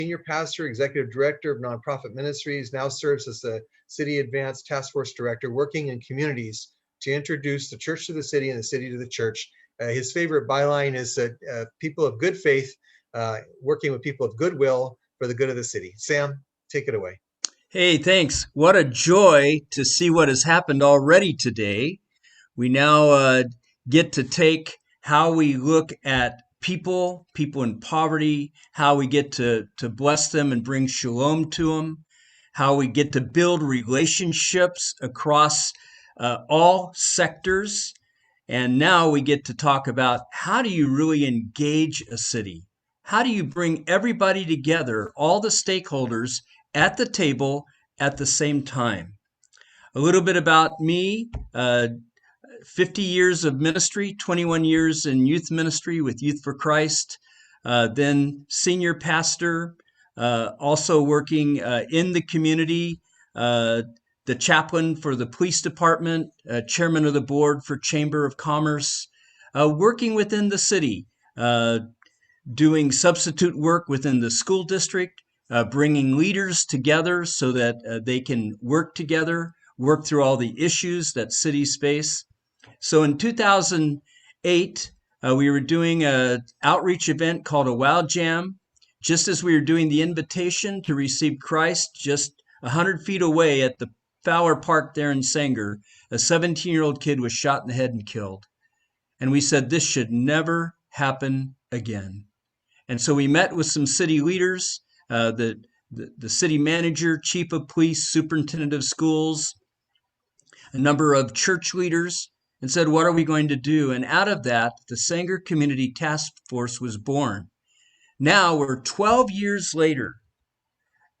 Senior Pastor, Executive Director of Nonprofit Ministries, now serves as the City Advanced Task Force Director, working in communities to introduce the church to the city and the city to the church. His favorite byline is that people of good faith, working with people of goodwill for the good of the city. Sam, take it away. Hey, thanks. What a joy to see what has happened already today. We now get to take how we look at people in poverty, how we get to bless them and bring shalom to them, how we get to build relationships across all sectors. And now we get to talk about how do you really engage a city? How do you bring everybody together, all the stakeholders at the table at the same time? A little bit about me. 50 years of ministry, 21 years in youth ministry with Youth for Christ, then senior pastor, also working in the community, the chaplain for the police department, chairman of the board for Chamber of Commerce, working within the city, doing substitute work within the school district, bringing leaders together so that they can work together, work through all the issues that cities face. So in 2008, we were doing an outreach event called a Wow Jam. Just as we were doing the invitation to receive Christ, just 100 feet away at the Fowler Park there in Sanger, a 17-year-old kid was shot in the head and killed. And we said, this should never happen again. And so we met with some city leaders, the city manager, chief of police, superintendent of schools, a number of church leaders, and said, what are we going to do? And out of that, the Sanger Community Task Force was born. Now we're 12 years later,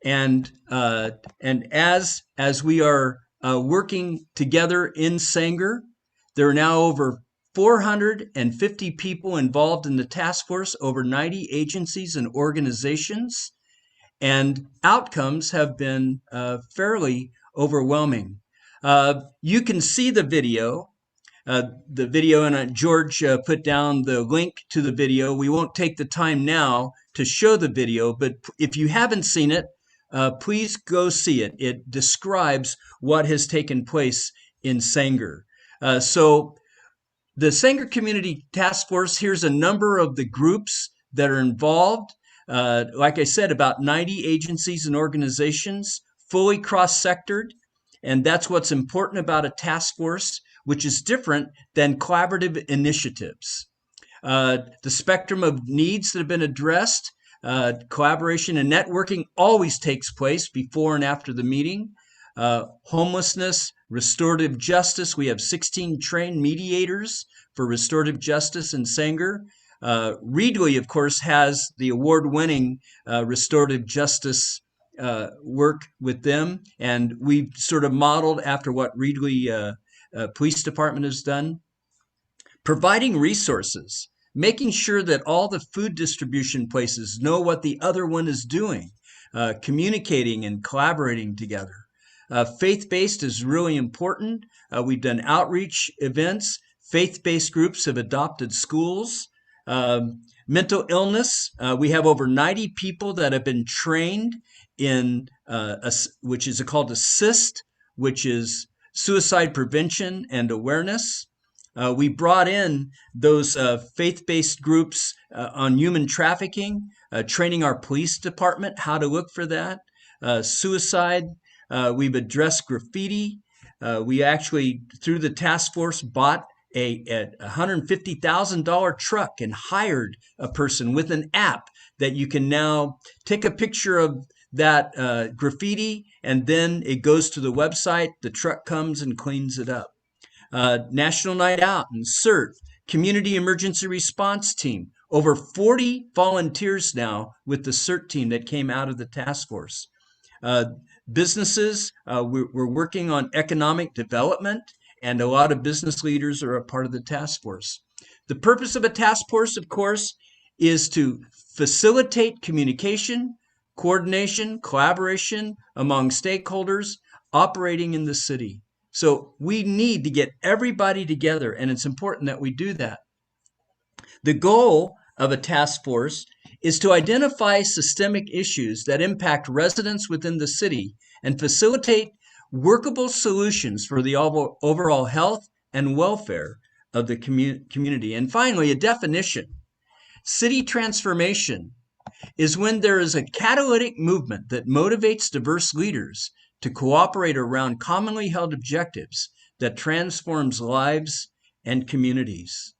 and as we are working together in Sanger, there are now over 450 people involved in the task force, over 90 agencies and organizations, and outcomes have been fairly overwhelming. You can see the video. And George put down the link to the video. We won't take the time now to show the video, but if you haven't seen it, please go see it. It describes what has taken place in Sanger. So the Sanger Community Task Force, here's a number of the groups that are involved. Like I said, about 90 agencies and organizations, fully cross-sectored, and that's what's important about a task force, which is different than collaborative initiatives. The spectrum of needs that have been addressed, collaboration and networking always takes place before and after the meeting. Homelessness, restorative justice. We have 16 trained mediators for restorative justice in Sanger. Reedley, of course, has the award-winning restorative justice work with them, and we've sort of modeled after what Reedley Police Department has done. Providing resources, making sure that all the food distribution places know what the other one is doing, communicating and collaborating together. Faith-based is really important. We've done outreach events. Faith-based groups have adopted schools. Mental illness, we have over 90 people that have been trained in which is called ASSIST, which is suicide prevention and awareness. We brought in those faith-based groups on human trafficking, training our police department how to look for that. Suicide, we've addressed graffiti. We actually, through the task force, bought a $150,000 truck and hired a person with an app that you can now take a picture of that graffiti, and then it goes to the website. The truck comes and cleans it up. National Night Out and CERT, Community Emergency Response Team. Over 40 volunteers now with the CERT team that came out of the task force. Businesses, we're working on economic development, and a lot of business leaders are a part of the task force. The purpose of a task force, of course, is to facilitate communication, coordination, collaboration among stakeholders operating in the city. So we need to get everybody together, and it's important that we do that. The goal of a task force is to identify systemic issues that impact residents within the city and facilitate workable solutions for the overall health and welfare of the community. And finally, a definition. City transformation is when there is a catalytic movement that motivates diverse leaders to cooperate around commonly held objectives that transforms lives and communities.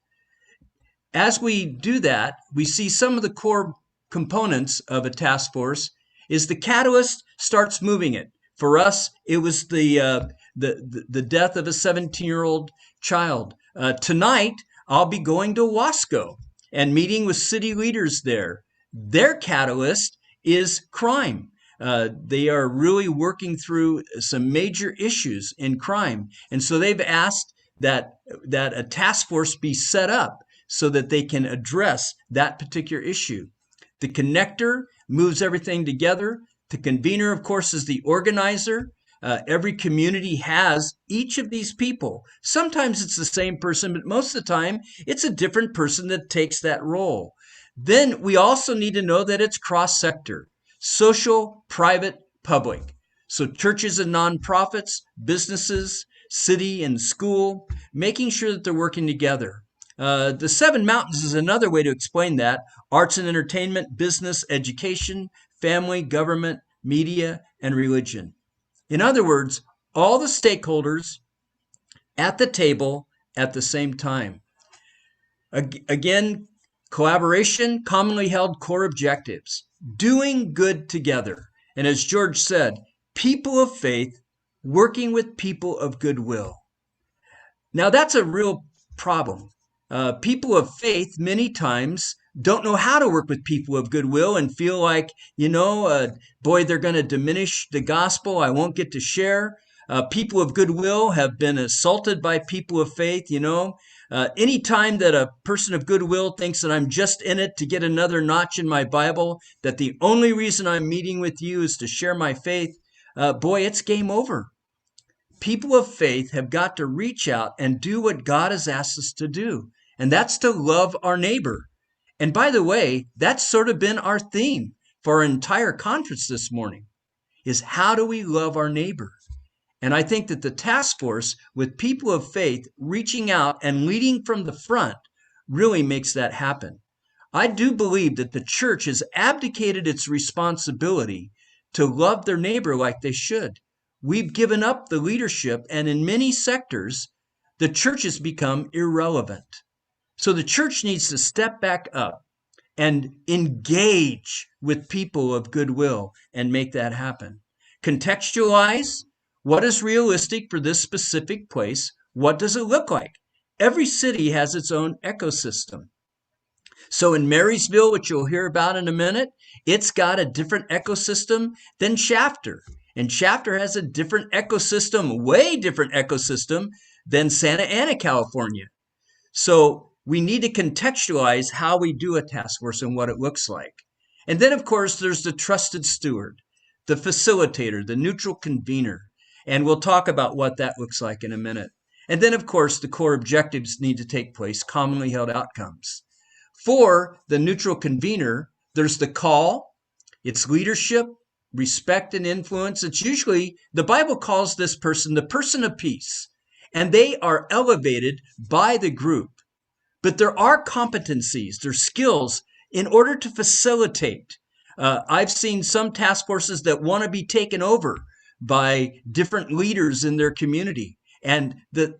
As we do that, we see some of the core components of a task force is the catalyst starts moving it. For us, it was the death of a 17-year-old child. Tonight, I'll be going to Wasco and meeting with city leaders there. Their catalyst is crime. They are really working through some major issues in crime. And so they've asked that a task force be set up so that they can address that particular issue. The connector moves everything together. The convener, of course, is the organizer. Every community has each of these people. Sometimes it's the same person, but most of the time it's a different person that takes that role. Then we also need to know that it's cross-sector, social, private, public. So churches and nonprofits, businesses, city and school, making sure that they're working together. The 7 mountains is another way to explain that. Arts and entertainment, business, education, family, government, media, and religion. In other words, all the stakeholders at the table at the same time. Again, collaboration, commonly held core objectives, doing good together. And as George said, people of faith working with people of goodwill. Now that's a real problem. People of faith many times don't know how to work with people of goodwill and feel like, boy, they're going to diminish the gospel. I won't get to share. People of goodwill have been assaulted by people of faith. Anytime that a person of goodwill thinks that I'm just in it to get another notch in my Bible, that the only reason I'm meeting with you is to share my faith, boy, it's game over. People of faith have got to reach out and do what God has asked us to do, and that's to love our neighbor. And by the way, that's sort of been our theme for our entire conference this morning, is how do we love our neighbor? And I think that the task force with people of faith reaching out and leading from the front really makes that happen. I do believe that the church has abdicated its responsibility to love their neighbor like they should. We've given up the leadership, and in many sectors, the church has become irrelevant. So the church needs to step back up and engage with people of goodwill and make that happen. Contextualize what is realistic for this specific place. What does it look like? Every city has its own ecosystem. So in Marysville, which you'll hear about in a minute, it's got a different ecosystem than Shafter. And Shafter has a different ecosystem, way different ecosystem than Santa Ana, California. So we need to contextualize how we do a task force and what it looks like. And then, of course, there's the trusted steward, the facilitator, the neutral convener. And we'll talk about what that looks like in a minute. And then, of course, the core objectives need to take place, commonly held outcomes. For the neutral convener, there's the call, it's leadership, respect, and influence. It's usually, the Bible calls this person the person of peace, and they are elevated by the group. But there are competencies, there's skills in order to facilitate. I've seen some task forces that want to be taken over by different leaders in their community. And the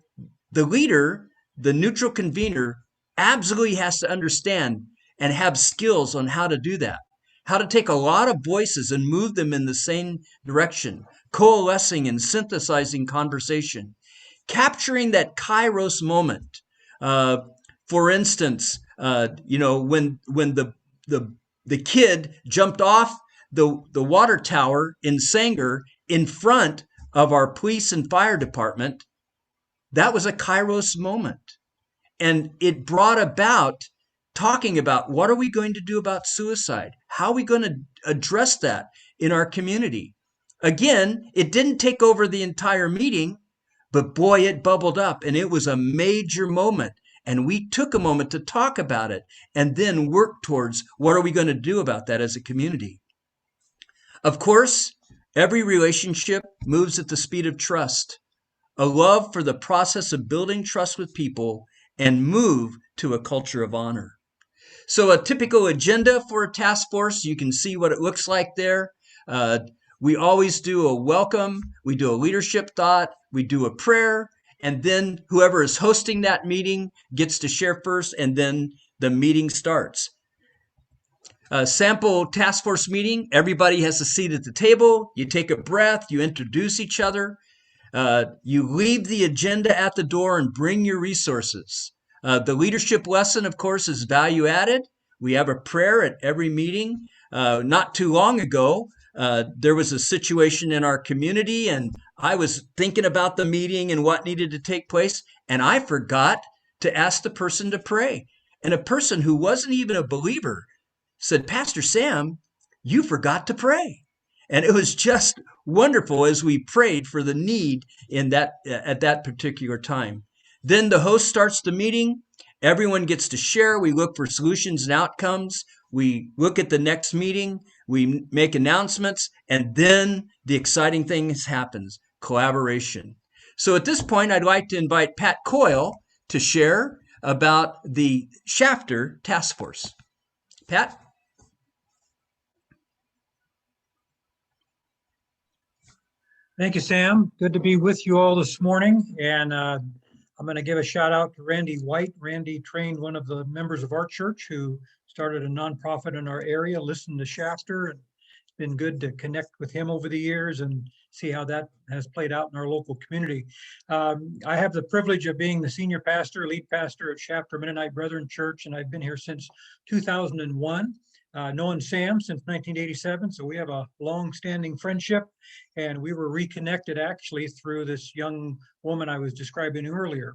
leader, the neutral convener, absolutely has to understand and have skills on how to do that, how to take a lot of voices and move them in the same direction, coalescing and synthesizing conversation, capturing that kairos moment. For instance, when the kid jumped off the water tower in Sanger in front of our police and fire department, that was a kairos moment. And it brought about talking about what are we going to do about suicide? How are we going to address that in our community? Again, it didn't take over the entire meeting, but boy, it bubbled up and it was a major moment. And we took a moment to talk about it and then work towards what are we going to do about that as a community. Of course, every relationship moves at the speed of trust, a love for the process of building trust with people, and move to a culture of honor. So a typical agenda for a task force, you can see what it looks like there. Uh, we always do a welcome, we do a leadership thought, we do a prayer, and then whoever is hosting that meeting gets to share first, and then the meeting starts. A sample task force meeting, everybody has a seat at the table, you take a breath, you introduce each other, you leave the agenda at the door and bring your resources. The leadership lesson, of course, is value added. We have a prayer at every meeting. Not too long ago, there was a situation in our community, and I was thinking about the meeting and what needed to take place, and I forgot to ask the person to pray. And a person who wasn't even a believer said, "Pastor Sam, you forgot to pray." And it was just wonderful as we prayed for the need in that at that particular time. Then the host starts the meeting. Everyone gets to share. We look for solutions and outcomes. We look at the next meeting. We make announcements. And then the exciting thing happens, collaboration. So at this point, I'd like to invite Pat Coyle to share about the Shafter Task Force. Pat? Thank you, Sam. Good to be with you all this morning. And I'm going to give a shout out to Randy White. Randy trained one of the members of our church who started a nonprofit in our area, listened to Shafter. And it's been good to connect with him over the years and see how that has played out in our local community. I have the privilege of being the senior pastor, lead pastor at Shafter Mennonite Brethren Church, and I've been here since 2001. Known Sam since 1987, so we have a long-standing friendship, and we were reconnected actually through this young woman I was describing earlier.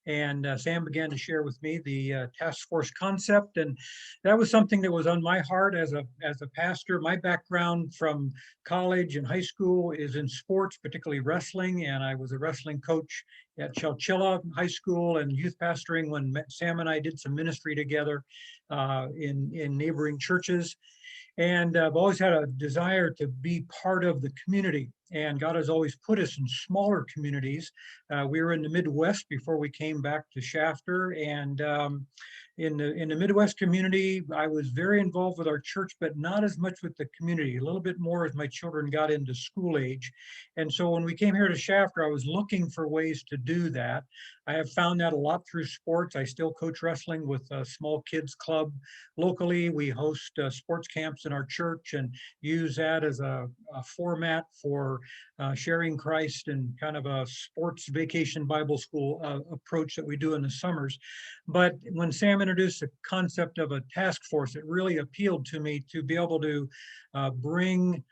And Sam began to share with me the task force concept, and that was something that was on my heart as a pastor. My background from college and high school is in sports, particularly wrestling, and I was a wrestling coach at Chowchilla High School and youth pastoring when Sam and I did some ministry together in neighboring churches. And I've always had a desire to be part of the community. And God has always put us in smaller communities. We were in the Midwest before we came back to Shafter. And in the Midwest community, I was very involved with our church, but not as much with the community, a little bit more as my children got into school age. And so when we came here to Shafter, I was looking for ways to do that. I have found that a lot through sports. I still coach wrestling with a small kids club locally. We host sports camps in our church and use that as a format for sharing Christ and kind of a sports vacation Bible school approach that we do in the summers. But when Sam introduced the concept of a task force, it really appealed to me to be able to bring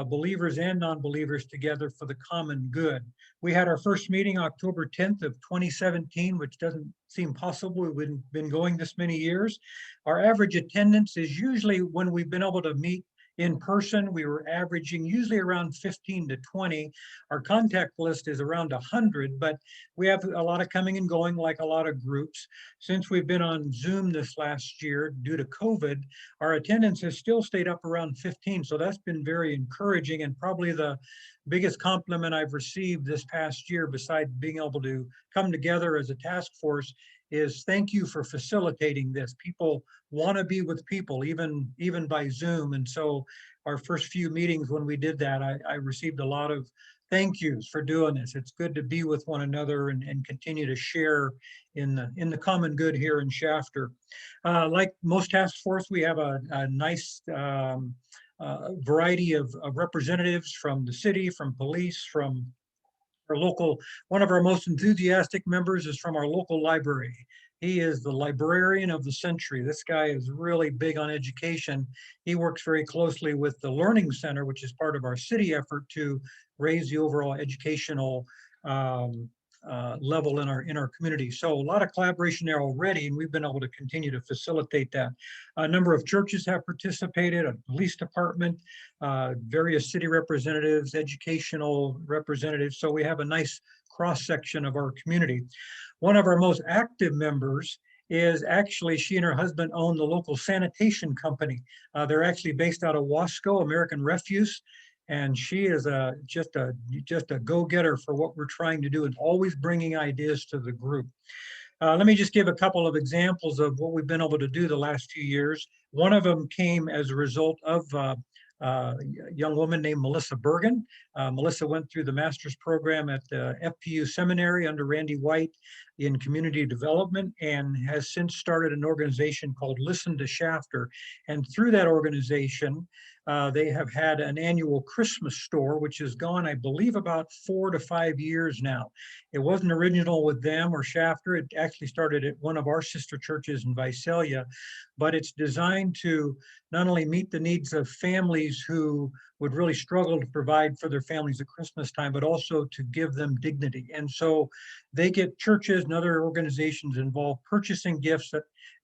believers and non-believers together for the common good. We had our first meeting October 10th of 2017, which doesn't seem possible. We've been going this many years. Our average attendance is usually, when we've been able to meet in person, we were averaging usually around 15 to 20. Our contact list is around 100, but we have a lot of coming and going like a lot of groups. Since we've been on Zoom this last year due to COVID, our attendance has still stayed up around 15. So that's been very encouraging, and probably the biggest compliment I've received this past year, besides being able to come together as a task force, is thank you for facilitating this. People want to be with people, even by Zoom. And so our first few meetings when we did that, I received a lot of thank yous for doing this. It's good to be with one another and continue to share in the common good here in Shafter. Like most task force, we have a nice variety of representatives from the city, from police, from our local. One of our most enthusiastic members is from our local library. He is the librarian of the century. This guy is really big on education. He works very closely with the Learning Center, which is part of our city effort to raise the overall educational level in our community. So a lot of collaboration there already, and we've been able to continue to facilitate that. A number of churches have participated, a police department, various city representatives, educational representatives. So we have a nice cross-section of our community. One of our most active members is actually, she and her husband own the local sanitation company. They're actually based out of Wasco, American Refuse. And she is just a go-getter for what we're trying to do and always bringing ideas to the group. Let me just give a couple of examples of what we've been able to do the last few years. One of them came as a result of a young woman named Melissa Bergen. Melissa went through the master's program at the FPU seminary under Randy White in community development and has since started an organization called Listen to Shafter. And through that organization, they have had an annual Christmas store, which has gone, I believe, about 4 to 5 years now. It wasn't original with them or Shafter. It actually started at one of our sister churches in Visalia, but it's designed to not only meet the needs of families who would really struggle to provide for their families at Christmas time, but also to give them dignity. And so they get churches and other organizations involved purchasing gifts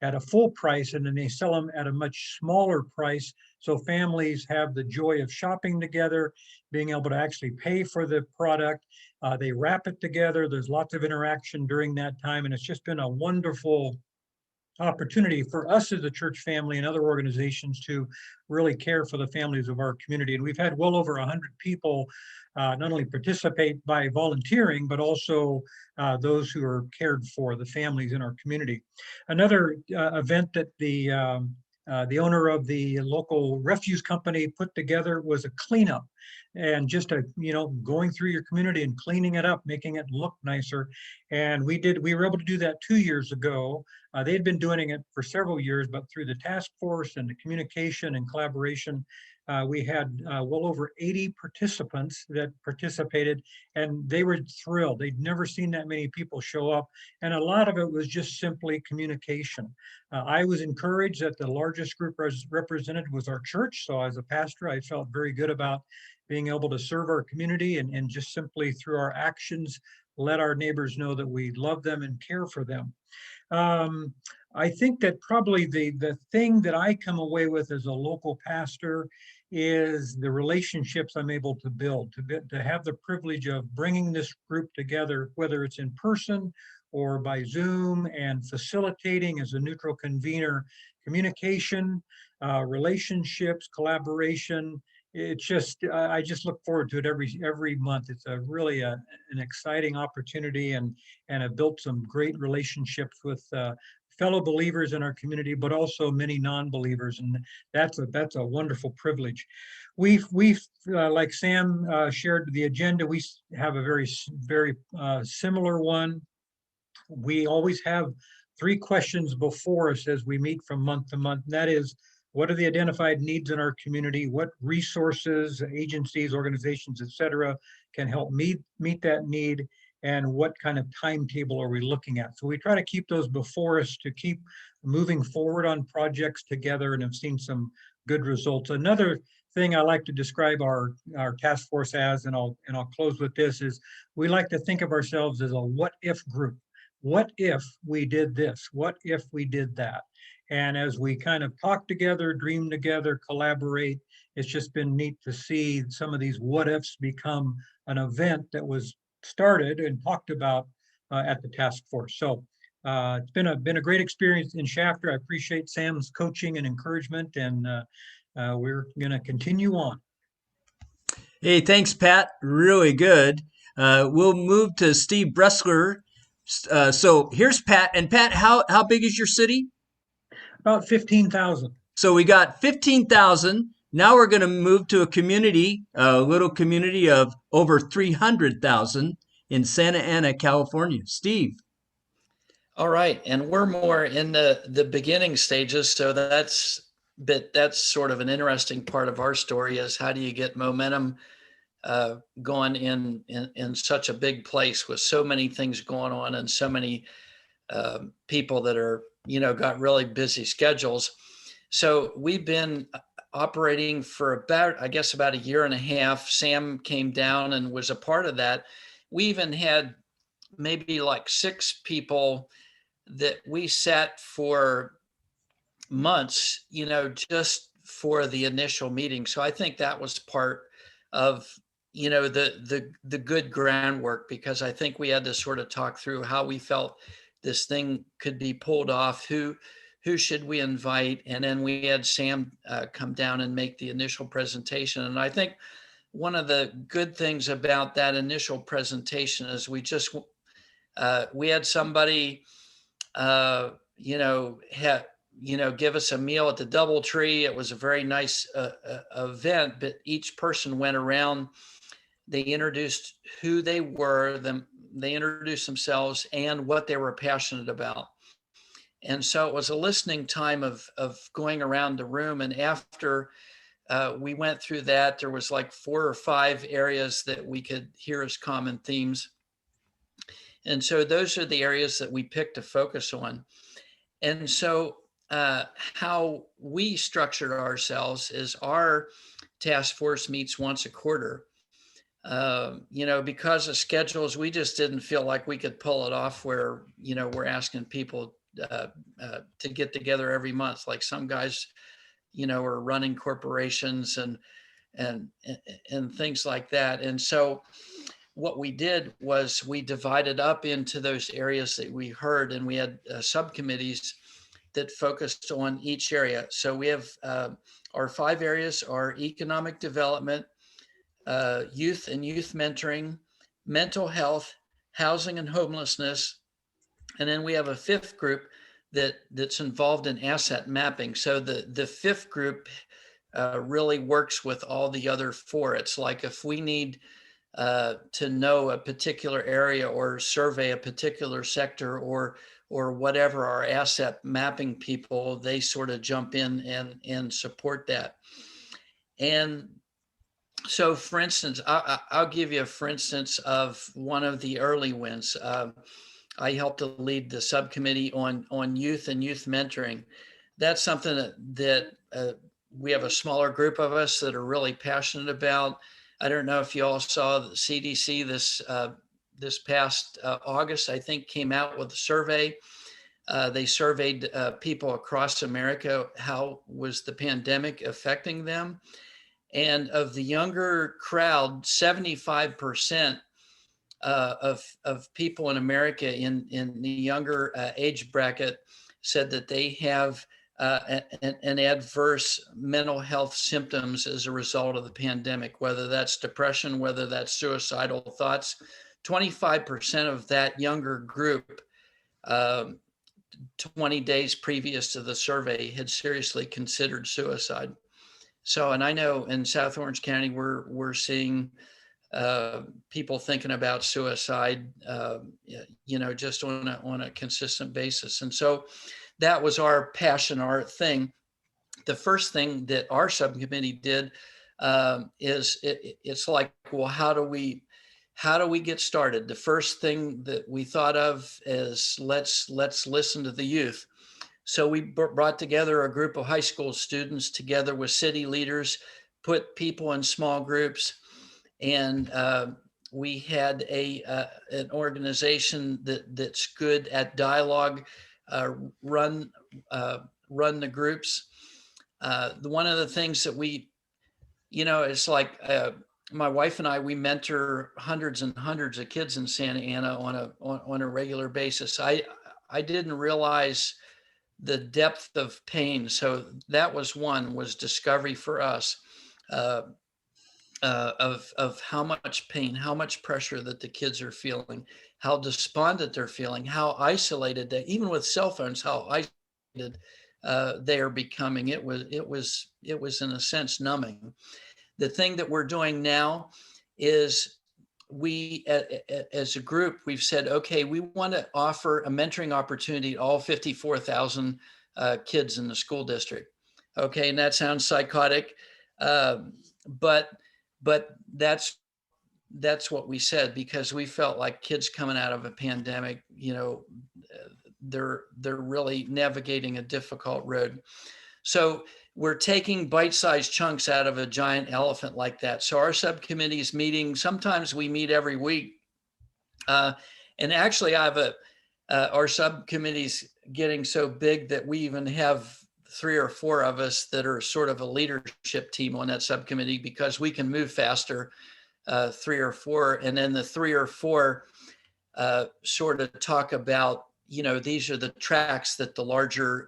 at a full price, and then they sell them at a much smaller price. So families have the joy of shopping together, being able to actually pay for the product. They wrap it together. There's lots of interaction during that time. And it's just been a wonderful opportunity for us as a church family and other organizations to really care for the families of our community. And we've had well over 100 people not only participate by volunteering, but also those who are cared for, the families in our community. Another event that the owner of the local refuse company put together was a cleanup, and just going through your community and cleaning it up, making it look nicer. And we were able to do that 2 years ago. They'd been doing it for several years, but through the task force and the communication and collaboration, we had well over 80 participants that participated, and they were thrilled. They'd never seen that many people show up, and a lot of it was just simply communication. I was encouraged that the largest group represented was our church, so as a pastor, I felt very good about being able to serve our community and just simply through our actions, let our neighbors know that we love them and care for them. I think that probably the thing that I come away with as a local pastor is the relationships I'm able to build, to have the privilege of bringing this group together, whether it's in person or by Zoom, and facilitating as a neutral convener, communication, relationships, collaboration. It's just, I just look forward to it every month. It's really an exciting opportunity, and I've built some great relationships with fellow believers in our community, but also many non-believers, and that's a wonderful privilege. We've like Sam shared the agenda. We have a very similar one. We always have 3 questions before us as we meet from month to month. That is, what are the identified needs in our community? What resources, agencies, organizations, et cetera, can help meet that need? And what kind of timetable are we looking at? So we try to keep those before us to keep moving forward on projects together, and have seen some good results. Another thing I like to describe our task force as, and I'll close with this, is we like to think of ourselves as a what if group. What if we did this? What if we did that? And as we kind of talk together, dream together, collaborate, it's just been neat to see some of these what ifs become an event that was started and talked about at the task force. So it's been a great experience in Shafter. I appreciate Sam's coaching and encouragement, and we're going to continue on. Hey, thanks, Pat. Really good. We'll move to Steve Bresler. So here's Pat. And Pat, how big is your city? About 15,000. So we got 15,000. Now we're going to move to a little community of over 300,000 in Santa Ana, California. Steve. All right. And we're more in the beginning stages. So that's sort of an interesting part of our story, is how do you get momentum going in such a big place with so many things going on and so many people that are, got really busy schedules. So we've been operating for about a year and a half. Sam came down and was a part of that. We even had maybe like 6 people that we sat for months, just for the initial meeting. So I think that was part of, you know, the good groundwork, because I think we had to sort of talk through how we felt this thing could be pulled off, who should we invite, and then we had Sam come down and make the initial presentation. And I think one of the good things about that initial presentation is we had somebody give us a meal at the DoubleTree. It was a very nice event, but each person went around. They introduced who they were, they introduced themselves and what they were passionate about. And so it was a listening time of going around the room. And after we went through that, there was like 4 or 5 areas that we could hear as common themes. And so those are the areas that we picked to focus on. And so how we structured ourselves is our task force meets once a quarter. Because of schedules, we just didn't feel like we could pull it off where, we're asking people to get together every month. Like some guys, are running corporations and things like that. And so what we did was we divided up into those areas that we heard, and we had subcommittees that focused on each area. So we have our 5 areas are economic development, youth and youth mentoring, mental health, housing and homelessness. And then we have a 5th group that's involved in asset mapping. So the 5th group really works with all the other 4. It's like if we need to know a particular area or survey a particular sector or whatever, our asset mapping people, they sort of jump in and support that. And so, for instance, I'll give you for instance of one of the early wins. I helped to lead the subcommittee on youth and youth mentoring. That's something that we have a smaller group of us that are really passionate about. I don't know if you all saw the CDC this past August, I think, came out with a survey. They surveyed people across America, how was the pandemic affecting them? And of the younger crowd, 75% of people in America in the younger age bracket said that they have an adverse mental health symptoms as a result of the pandemic, whether that's depression, whether that's suicidal thoughts. 25% of that younger group, 20 days previous to the survey, had seriously considered suicide. So, and I know in South Orange County, we're seeing people thinking about suicide, just on a consistent basis. And so that was our passion, our thing. The first thing that our subcommittee did is it's like, well, how do we get started? The first thing that we thought of is let's listen to the youth. So we brought together a group of high school students together with city leaders, put people in small groups, and we had an organization that's good at dialogue, run the groups. One of the things that we, it's like my wife and I, we mentor hundreds and hundreds of kids in Santa Ana on a regular basis. I didn't realize the depth of pain. So that was discovery for us of how much pain, how much pressure that the kids are feeling, how despondent they're feeling, how isolated they, even with cell phones, how isolated they are becoming. It was in a sense numbing. The thing that we're doing now is we, as a group, we've said, okay, we want to offer a mentoring opportunity to all 54,000 kids in the school district. Okay, and that sounds psychotic, but that's what we said, because we felt like kids coming out of a pandemic, they're really navigating a difficult road. So we're taking bite-sized chunks out of a giant elephant like that. So our subcommittee is meeting. Sometimes we meet every week. And actually, I have our subcommittee's getting so big that we even have 3 or 4 of us that are sort of a leadership team on that subcommittee, because we can move faster three or four, and then the three or four sort of talk about, these are the tracks that the larger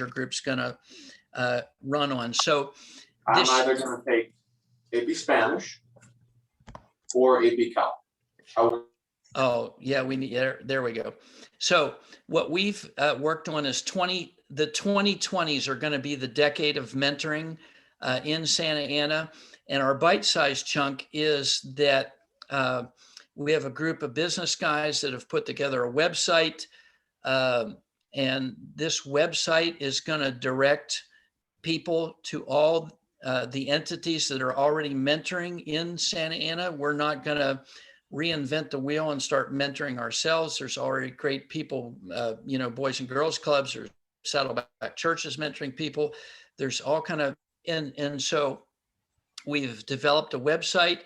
group's going to run on. So I'm either going to take it'd be Spanish or it'd be Cal. Oh yeah, we need there we go. So what we've worked on is the 2020s are going to be the decade of mentoring in Santa Ana, and our bite-sized chunk is that we have a group of business guys that have put together a website, and this website is going to direct people to all the entities that are already mentoring in Santa Ana. We're not going to reinvent the wheel and start mentoring ourselves. There's already great people, boys and girls clubs or Saddleback churches mentoring people. There's all kind of, and so we've developed a website,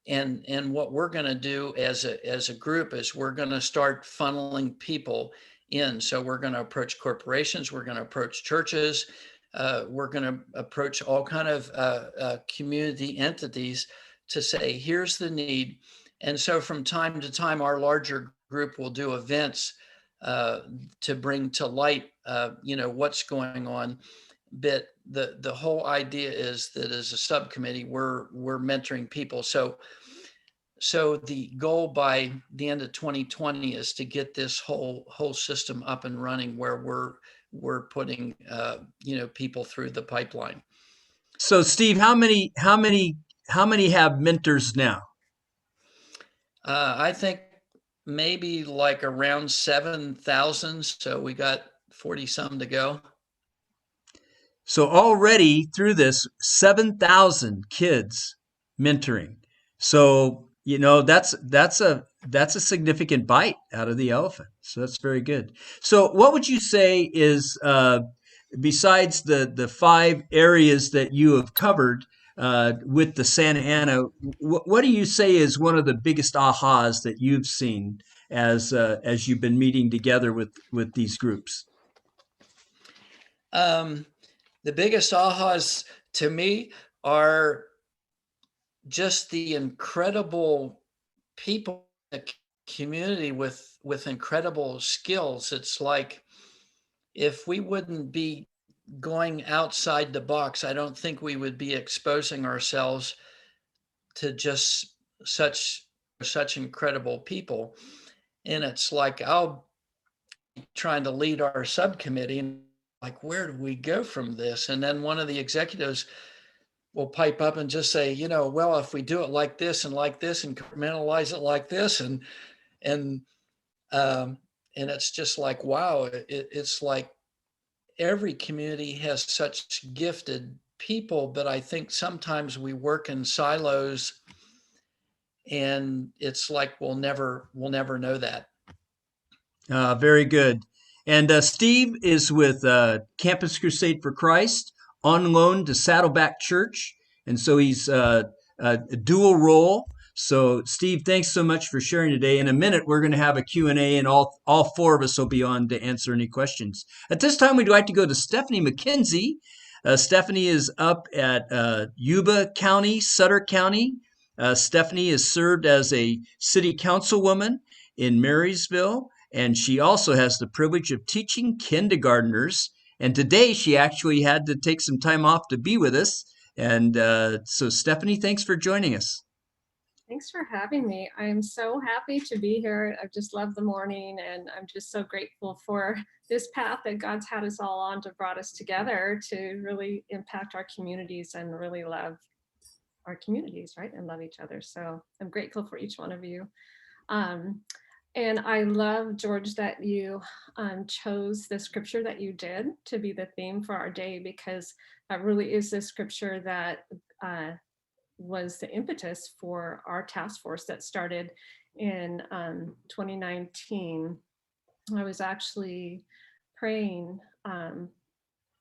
and what we're going to do as a group is we're going to start funneling people in. So we're going to approach corporations, we're going to approach churches, we're going to approach all kind of community entities to say, here's the need. And so from time to time, our larger group will do events to bring to light, what's going on. But the whole idea is that as a subcommittee, we're mentoring people. So the goal by the end of 2020 is to get this whole system up and running where we're putting people through the pipeline. So Steve, how many have mentors now? I think maybe like around 7,000. So we got 40 some to go. So already through this, 7,000 kids mentoring. So, that's a significant bite out of the elephant. So that's very good. So what would you say is, besides the 5 areas that you have covered with the Santa Ana, what do you say is one of the biggest ahas that you've seen as you've been meeting together with these groups? The biggest ahas to me are just the incredible people in the community with incredible skills. It's like, if we wouldn't be going outside the box, I don't think we would be exposing ourselves to just such incredible people. And it's like, I'll be trying to lead our subcommittee, and like, where do we go from this? And then one of the executives will pipe up and just say, well, if we do it like this and incrementalize it like this, and it's just like, wow, it's like every community has such gifted people, but I think sometimes we work in silos, and it's like we'll never know that. Very good. And Steve is with Campus Crusade for Christ, on loan to Saddleback Church. And so he's a dual role. So Steve, thanks so much for sharing today. In a minute, we're going to have a Q&A, and all 4 of us will be on to answer any questions. At this time, we'd like to go to Stephanie McKenzie. Stephanie is up at Yuba County, Sutter County. Stephanie has served as a city councilwoman in Marysville, and she also has the privilege of teaching kindergartners. And today she actually had to take some time off to be with us. And so Stephanie, thanks for joining us. Thanks for having me. I'm so happy to be here. I've just loved the morning, and I'm just so grateful for this path that God's had us all on to brought us together to really impact our communities and really love our communities, right? And love each other. So I'm grateful for each one of you. And I love, George, that you chose the scripture that you did to be the theme for our day, because that really is the scripture that was the impetus for our task force that started in 2019. I was actually praying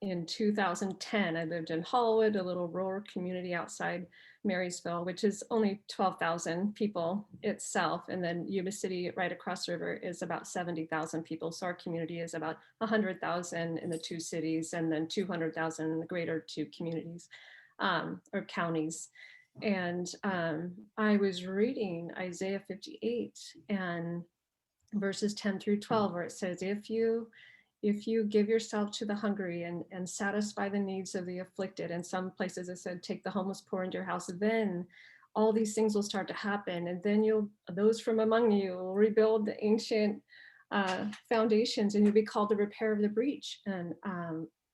in 2010. I lived in Hollywood, a little rural community outside Marysville, which is only 12,000 people itself. And then Yuba City right across the river is about 70,000 people. So our community is about 100,000 in the 2 cities, and then 200,000 in the greater 2 communities or counties. And I was reading Isaiah 58 and verses 10 through 12, where it says, if you give yourself to the hungry and satisfy the needs of the afflicted, and some places it said, take the homeless poor into your house, then all these things will start to happen. And then those from among you will rebuild the ancient foundations, and you'll be called the repair of the breach.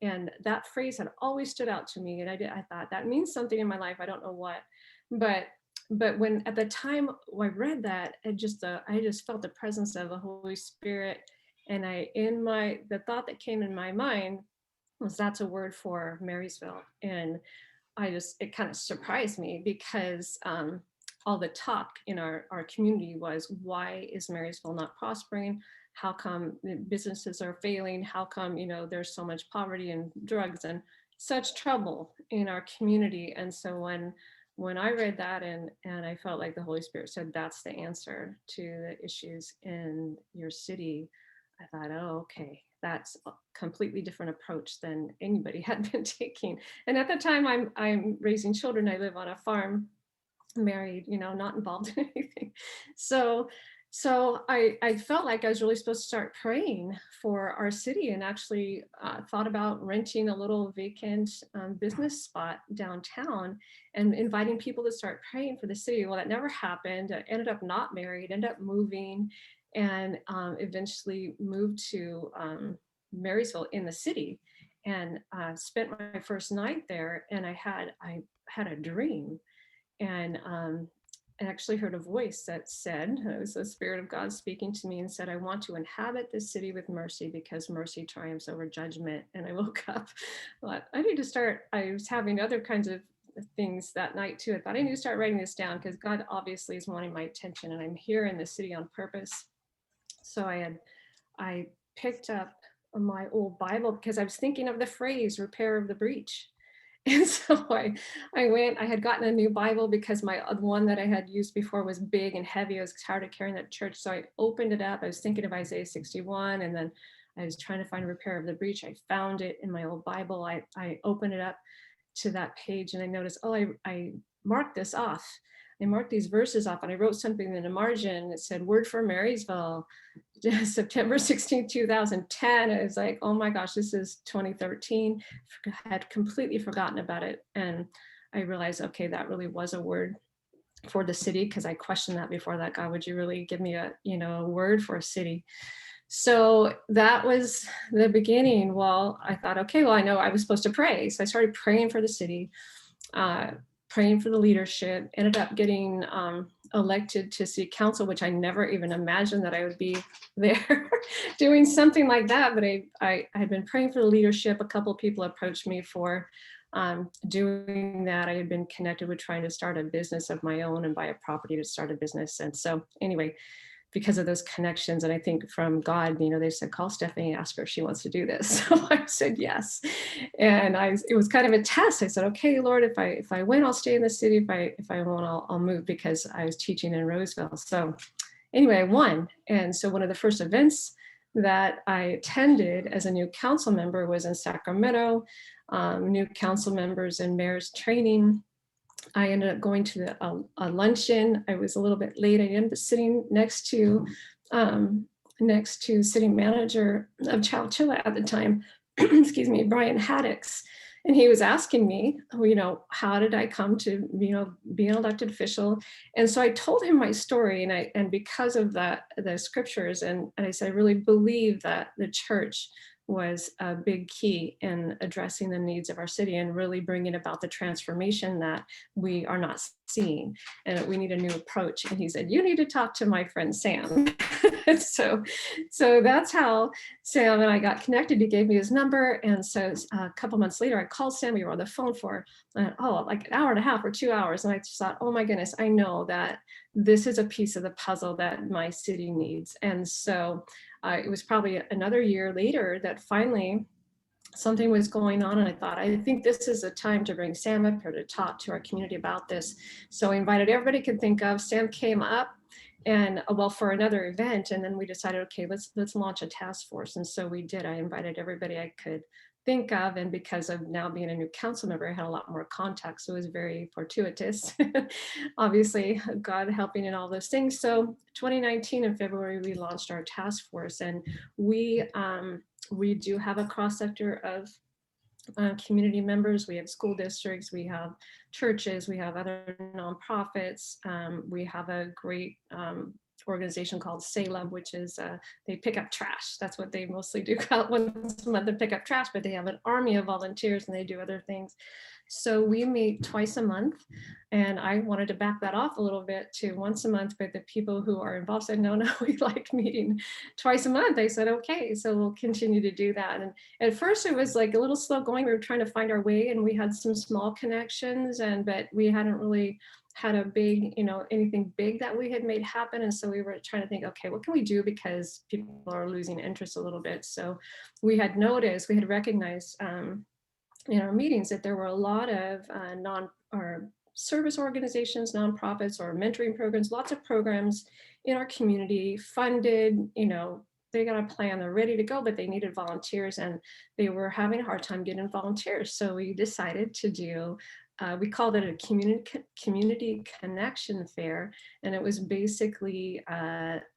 And that phrase had always stood out to me. And I thought that means something in my life. I don't know what, but when at the time I read that, I just felt the presence of the Holy Spirit. And the thought that came in my mind was, that's a word for Marysville. And it kind of surprised me, because all the talk in our community was, why is Marysville not prospering? How come businesses are failing? How come, there's so much poverty and drugs and such trouble in our community? And so when I read that and I felt like the Holy Spirit said, that's the answer to the issues in your city, I thought, oh, okay, that's a completely different approach than anybody had been taking. And at the time, I'm raising children. I live on a farm, married, not involved in anything. So I felt like I was really supposed to start praying for our city, and actually thought about renting a little vacant business spot downtown and inviting people to start praying for the city. Well, that never happened. I ended up not married, ended up moving, and eventually moved to Marysville in the city, and spent my first night there. And I had a dream, and I actually heard a voice that said, it was the Spirit of God speaking to me, and said, I want to inhabit this city with mercy, because mercy triumphs over judgment. And I woke up, thought, I was having other kinds of things that night too. I thought I need to start writing this down, because God obviously is wanting my attention, and I'm here in the city on purpose. So I picked up my old Bible, because I was thinking of the phrase repair of the breach. And so I had gotten a new Bible, because my one that I had used before was big and heavy. I was tired of carrying that to church. So I opened it up. I was thinking of Isaiah 61, and then I was trying to find repair of the breach. I found it in my old Bible. I opened it up to that page, and I noticed, I marked this off. I marked these verses off, and I wrote something in the margin. It said, word for Marysville, September 16, 2010. I was like, oh my gosh, this is 2013. I had completely forgotten about it. And I realized, okay, that really was a word for the city, because I questioned that before that. God, would you really give me a word for a city? So that was the beginning. Well, I thought, okay, well, I know I was supposed to pray. So I started praying for the city, praying for the leadership, ended up getting elected to city council, which I never even imagined that I would be there doing something like that. But I had been praying for the leadership. A couple of people approached me for doing that. I had been connected with trying to start a business of my own and buy a property to start a business. And so anyway, because of those connections, and I think from God, they said, call Stephine, ask her if she wants to do this. So I said yes. And it was kind of a test. I said, okay, Lord, if I win, I'll stay in the city. If I won't, I'll move, because I was teaching in Roseville. So anyway, I won. And so one of the first events that I attended as a new council member was in Sacramento. New council members and mayor's training. I ended up going to a luncheon. I was a little bit late. I ended up sitting next to city manager of Chowchilla at the time, excuse me, Brian Haddix. And he was asking me, how did I come to, be an elected official? And so I told him my story, and because of that, the scriptures, and I said, I really believe that the church was a big key in addressing the needs of our city and really bringing about the transformation that we are not seeing, and we need a new approach. And he said, you need to talk to my friend Sam. so that's how Sam and I got connected. He gave me his number, and so a couple months later I called Sam. We were on the phone for like an hour and a half or 2 hours, and I just thought, oh my goodness, I know that this is a piece of the puzzle that my city needs. And so it was probably another year later that finally something was going on, and I thought, I think this is a time to bring Sam up here to talk to our community about this. So I invited everybody could think of. Sam came up, and for another event, and then we decided, okay, let's launch a task force. And so we did. I invited everybody I could think of. And because of now being a new council member, I had a lot more contacts. So it was very fortuitous. Obviously, God helping in all those things. So 2019 in February, we launched our task force, and we do have a cross sector of community members. We have school districts, we have churches, we have other nonprofits. We have a great organization called Salem, which is they pick up trash. That's what they mostly do. Once a month they pick up trash, but they have an army of volunteers and they do other things. So we meet twice a month, and I wanted to back that off a little bit to once a month, but the people who are involved said, no, we like meeting twice a month. I said, okay, so we'll continue to do that. And at first it was like a little slow going. We were trying to find our way, and we had some small connections, but we hadn't really had a big, anything big that we had made happen. And so we were trying to think, okay, what can we do? Because people are losing interest a little bit. So we had recognized in our meetings that there were a lot of service organizations, nonprofits, or mentoring programs, lots of programs in our community funded, they got a plan, they're ready to go, but they needed volunteers, and they were having a hard time getting volunteers. So we decided to do, we called it a community connection fair, and it was basically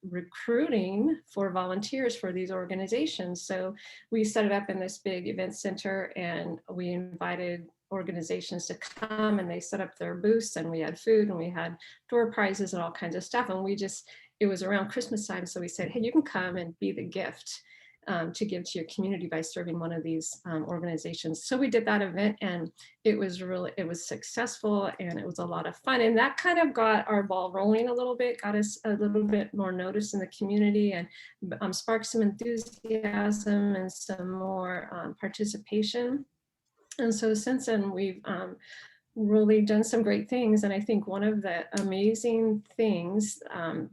recruiting for volunteers for these organizations. So we set it up in this big event center, and we invited organizations to come, and they set up their booths, and we had food, and we had door prizes and all kinds of stuff. And it was around Christmas time, so we said, hey, you can come and be the gift to give to your community by serving one of these organizations. So we did that event, and it was successful, and it was a lot of fun. And that kind of got our ball rolling a little bit, got us a little bit more notice in the community, and sparked some enthusiasm and some more participation. And so since then, we've really done some great things. And I think one of the amazing things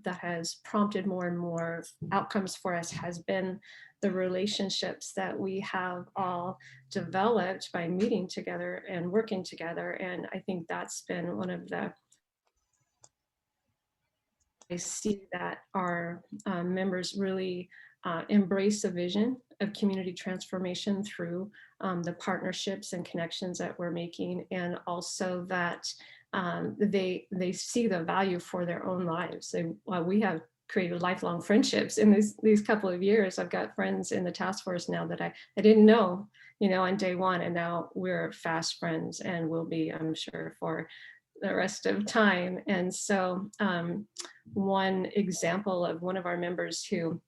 that has prompted more and more outcomes for us has been the relationships that we have all developed by meeting together and working together. And I think that's been one of the, I see that our members really embrace the vision of community transformation through the partnerships and connections that we're making, and also that they see the value for their own lives. We have created lifelong friendships in these couple of years. I've got friends in the task force now that I didn't know, on day one, and now we're fast friends, and will be, I'm sure, for the rest of time. And so one example of one of our members who,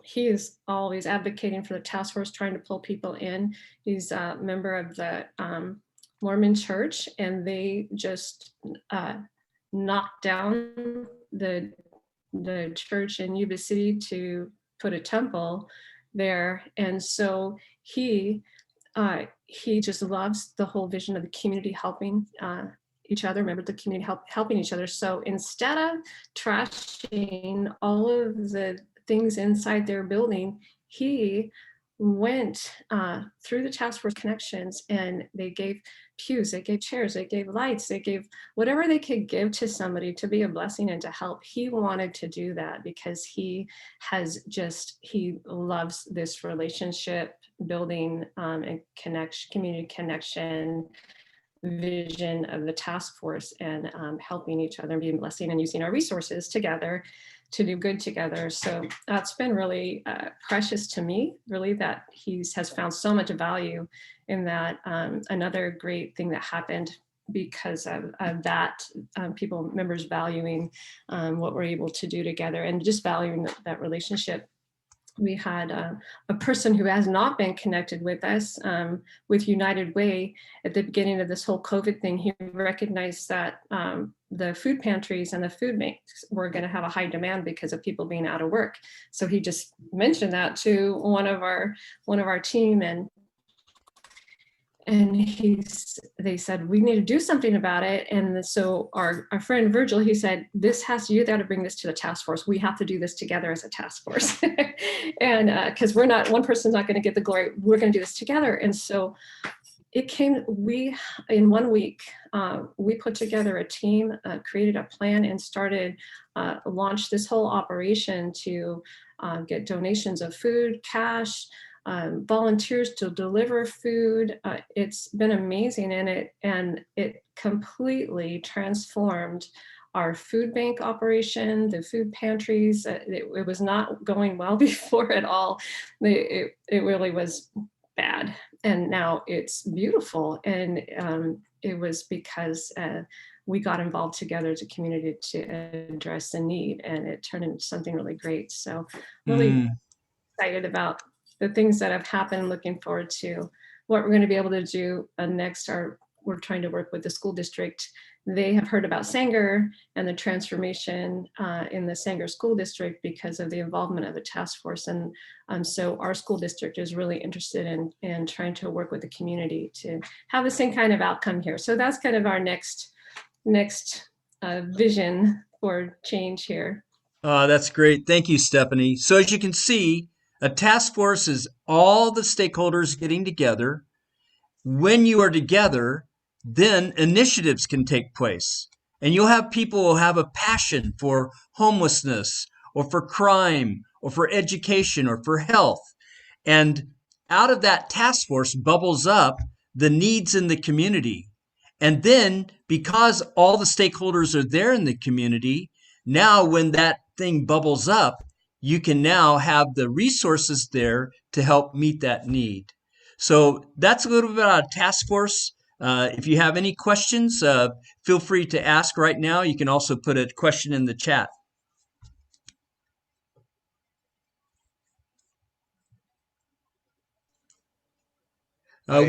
he is always advocating for the task force, trying to pull people in. He's a member of the Mormon church, and they just knocked down the church in Yuba City to put a temple there. And so he just loves the whole vision of the community helping each other, members of the community helping each other. So instead of trashing all of the things inside their building, he went through the task force connections, and they gave pews, they gave chairs, they gave lights, they gave whatever they could give to somebody to be a blessing and to help. He wanted to do that because he loves this relationship building and community connection vision of the task force, and helping each other, being a blessing, and using our resources together to do good together. So that's been really precious to me, really, that he has found so much value in that. Another great thing that happened because of that, members valuing what we're able to do together, and just valuing that relationship. We had a person who has not been connected with us with United Way at the beginning of this whole COVID thing. He recognized that the food pantries and the food banks were going to have a high demand because of people being out of work. So he just mentioned that to one of our team, and they said, we need to do something about it. And so our friend Virgil, he said, you got to bring this to the task force. We have to do this together as a task force. And because one person's not going to get the glory, we're going to do this together. And so in 1 week, we put together a team, created a plan, and launched this whole operation to get donations of food, cash, volunteers to deliver food. It's been amazing, and it completely transformed our food bank operation, the food pantries. It was not going well before at all. It really was bad, and now it's beautiful. And it was because we got involved together as a community to address the need, and it turned into something really great. So really excited about the things that have happened, looking forward to what we're going to be able to do next. We're trying to work with the school district. They have heard about Sanger and the transformation in the Sanger School District because of the involvement of the task force. And so our school district is really interested in trying to work with the community to have the same kind of outcome here. So that's kind of our next vision for change here. That's great. Thank you, Stephanie. So as you can see, a task force is all the stakeholders getting together. When you are together, then initiatives can take place. And you'll have people who have a passion for homelessness or for crime or for education or for health. And out of that task force bubbles up the needs in the community. And then because all the stakeholders are there in the community, now when that thing bubbles up, you can now have the resources there to help meet that need. So that's a little bit about a task force. If you have any questions, feel free to ask right now. You can also put a question in the chat. Go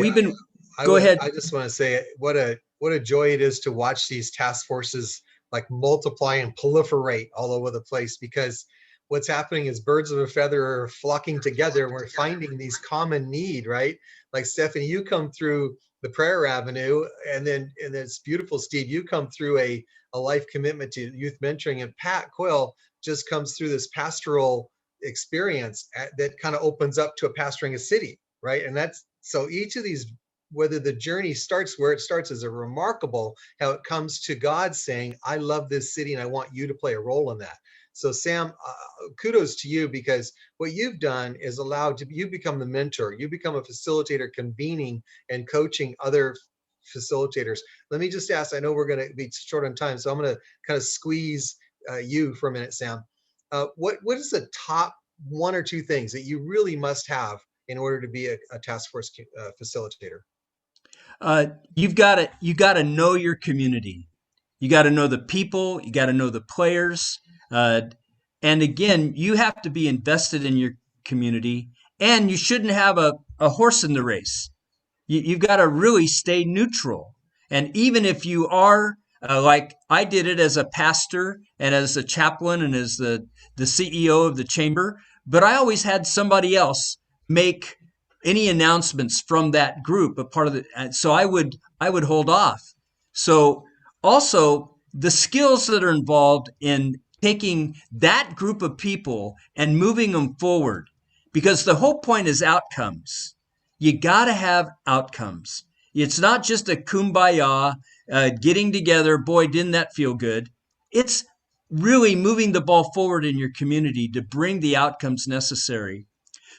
ahead. I just want to say what a joy it is to watch these task forces like multiply and proliferate all over the place, because what's happening is birds of a feather are flocking together and we're finding these common need, right? Like Stephanie, you come through the prayer avenue, and then it's beautiful, Steve, you come through a life commitment to youth mentoring, and Pat Coyle just comes through this pastoral experience that kind of opens up to a pastoring a city, right? And that's, so each of these, whether the journey starts where it starts, is a remarkable how it comes to God saying, I love this city and I want you to play a role in that. So Sam, kudos to you, because what you've done is you become the mentor, you become a facilitator, convening and coaching other facilitators. Let me just ask, I know we're going to be short on time, so I'm going to kind of squeeze you for a minute, Sam. What is the top one or two things that you really must have in order to be a task force facilitator? You got to know your community. You got to know the people. You got to know the players. And again, you have to be invested in your community, and you shouldn't have a horse in the race. You've got to really stay neutral. And even if you are, like I did it as a pastor and as a chaplain and as the CEO of the chamber, but I always had somebody else make any announcements from that group, a part of it. So I would hold off. So also the skills that are involved in taking that group of people and moving them forward, because the whole point is outcomes. You got to have outcomes. It's not just a kumbaya, getting together. Boy, didn't that feel good. It's really moving the ball forward in your community to bring the outcomes necessary.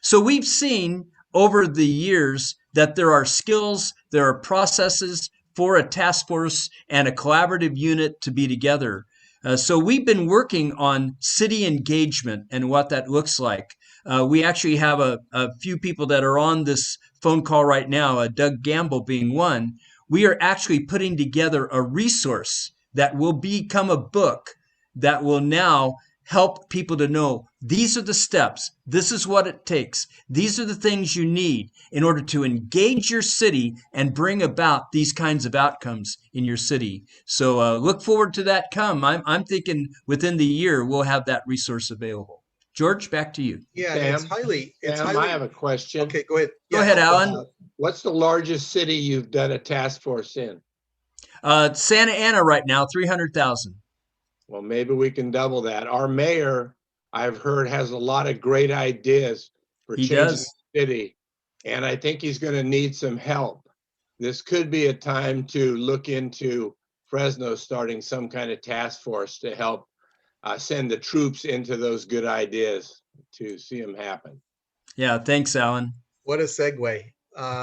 So we've seen over the years that there are skills, there are processes for a task force and a collaborative unit to be together. So we've been working on city engagement and what that looks like. We actually have a few people that are on this phone call right now, Doug Gamble being one. We are actually putting together a resource that will become a book that will now help people to know these are the steps. This is what it takes. These are the things you need in order to engage your city and bring about these kinds of outcomes in your city. So look forward to that come. I'm thinking within the year we'll have that resource available. George, back to you. Yeah, Sam, I have a question. Okay, go ahead. Go ahead, Alan. What's the largest city you've done a task force in? Santa Ana right now, 300,000. Well, maybe we can double that. Our mayor, I've heard, has a lot of great ideas for He changing does. the city, and I think he's going to need some help. This could be a time to look into Fresno starting some kind of task force to help send the troops into those good ideas to see them happen. Yeah, thanks, Alan. What a segue.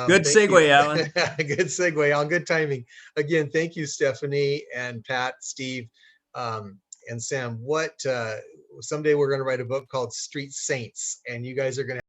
Good Thank you. segue, Alan. Good segue, Alan. Good timing. Again, thank you, Stephanie and Pat, Steve, and Sam. Someday we're going to write a book called Street Saints, and you guys are going to